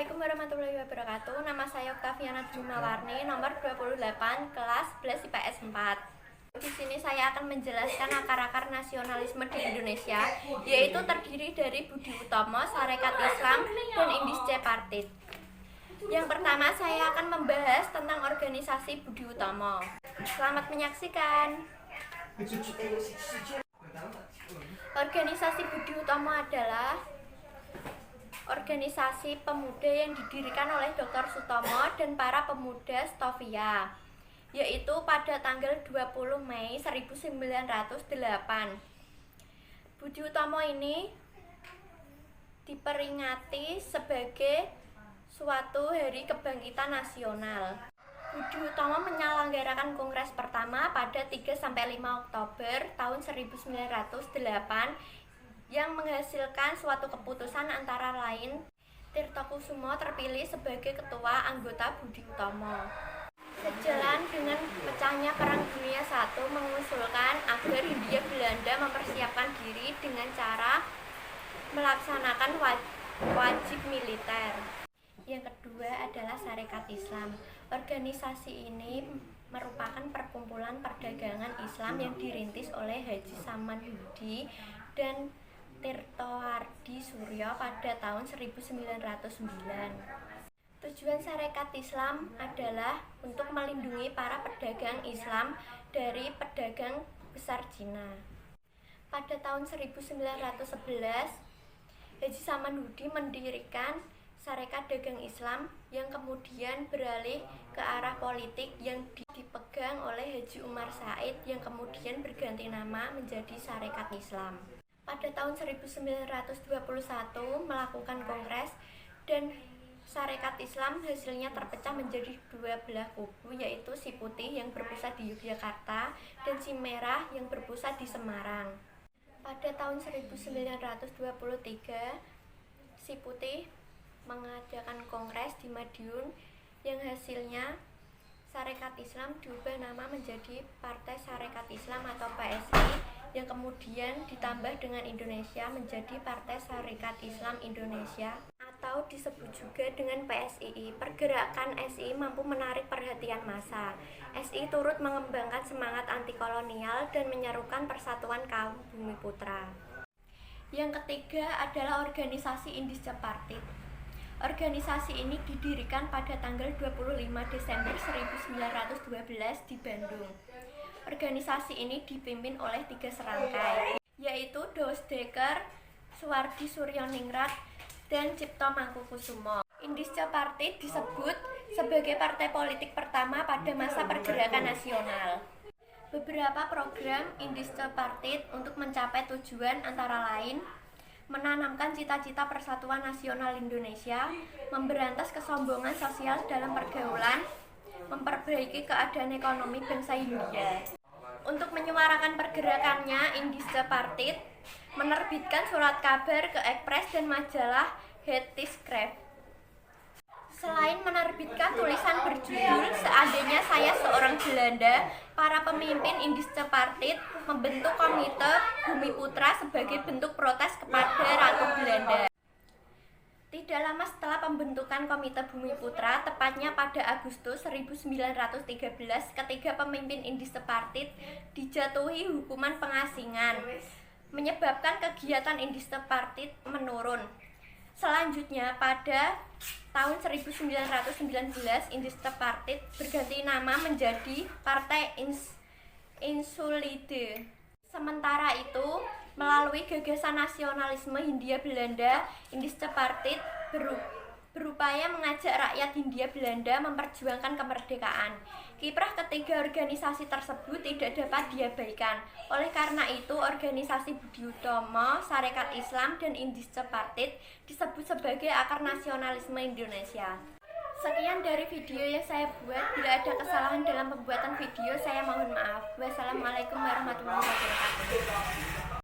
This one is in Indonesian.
Assalamualaikum warahmatullahi wabarakatuh. Nama saya Oktaviana Jumawarni, nomor 28, kelas 11 IPS 4. Di sini saya akan menjelaskan akar-akar nasionalisme di Indonesia, yaitu terdiri dari Budi Utomo, Sarekat Islam, dan Indische Partij. Yang pertama, saya akan membahas tentang organisasi Budi Utomo. Selamat menyaksikan. Organisasi Budi Utomo adalah organisasi pemuda yang didirikan oleh Dr. Sutomo dan para pemuda Stovia, yaitu pada tanggal 20 Mei 1908. Budi Utomo ini diperingati sebagai suatu hari kebangkitan nasional. Budi Utomo menyelenggarakan kongres pertama pada 3-5 Oktober tahun 1908 yang menghasilkan suatu keputusan antara lain Tirtokusumo terpilih sebagai ketua anggota Budi Utomo. Sejalan dengan pecahnya Perang Dunia I mengusulkan agar Hindia Belanda mempersiapkan diri dengan cara melaksanakan wajib militer. Yang kedua adalah Sarekat Islam. Organisasi ini merupakan perkumpulan perdagangan Islam yang dirintis oleh Haji Samanhudi dan Tirtohardi Suryo pada tahun 1909. Tujuan Sarekat Islam adalah untuk melindungi para pedagang Islam dari pedagang besar Cina. Pada tahun 1911, Haji Samanhudi mendirikan Sarekat Dagang Islam yang kemudian beralih ke arah politik yang dipegang oleh Haji Umar Said yang kemudian berganti nama menjadi Sarekat Islam. Pada tahun 1921 melakukan kongres dan Sarekat Islam hasilnya terpecah menjadi dua belah kubu, yaitu si putih yang berpusat di Yogyakarta dan si merah yang berpusat di Semarang. Pada tahun 1923 si putih mengadakan kongres di Madiun yang hasilnya Sarekat Islam diubah nama menjadi Partai Sarekat Islam atau PSI yang kemudian ditambah dengan Indonesia menjadi Partai Sarekat Islam Indonesia atau disebut juga dengan PSII. Pergerakan SI mampu menarik perhatian massa. SI turut mengembangkan semangat anti kolonial dan menyerukan persatuan kaum Bumiputra. Yang ketiga adalah organisasi Indische Partij. Organisasi ini didirikan pada tanggal 25 Desember 1912 di Bandung. Organisasi ini dipimpin oleh 3 serangkai, yaitu Dosdeker, Suwardi Suryoningrat, dan Cipto Mangkukusumo. Indische Partij disebut sebagai partai politik pertama pada masa pergerakan nasional. Beberapa program Indische Partij untuk mencapai tujuan antara lain menanamkan cita-cita persatuan nasional Indonesia, memberantas kesombongan sosial dalam pergaulan, memperbaiki keadaan ekonomi bangsa Hindia. Untuk menyuarakan pergerakannya, Indische Partij menerbitkan surat kabar ke Ekspres dan majalah Het Tijdschrift. Selain menerbitkan tulisan berjudul "Seandainya Saya Seorang Belanda", para pemimpin Indische Partij membentuk Komite Bumiputra sebagai bentuk protes kepada Ratu Belanda. Tidak lama setelah pembentukan Komite Bumiputra, tepatnya pada Agustus 1913, ketiga pemimpin Indische Partij dijatuhi hukuman pengasingan, menyebabkan kegiatan Indische Partij menurun. Selanjutnya, pada tahun 1919, Indische Partij berganti nama menjadi Partai Insulide. Sementara itu, melalui gagasan nasionalisme Hindia Belanda, Indische Partij berupaya mengajak rakyat Hindia Belanda memperjuangkan kemerdekaan. Kiprah ketiga organisasi tersebut tidak dapat diabaikan. Oleh karena itu, organisasi Budi Utomo, Sarekat Islam, dan Indische Partij disebut sebagai akar nasionalisme Indonesia. Sekian dari video yang saya buat. Bila ada kesalahan dalam pembuatan video, saya mohon maaf. Wassalamualaikum warahmatullahi wabarakatuh.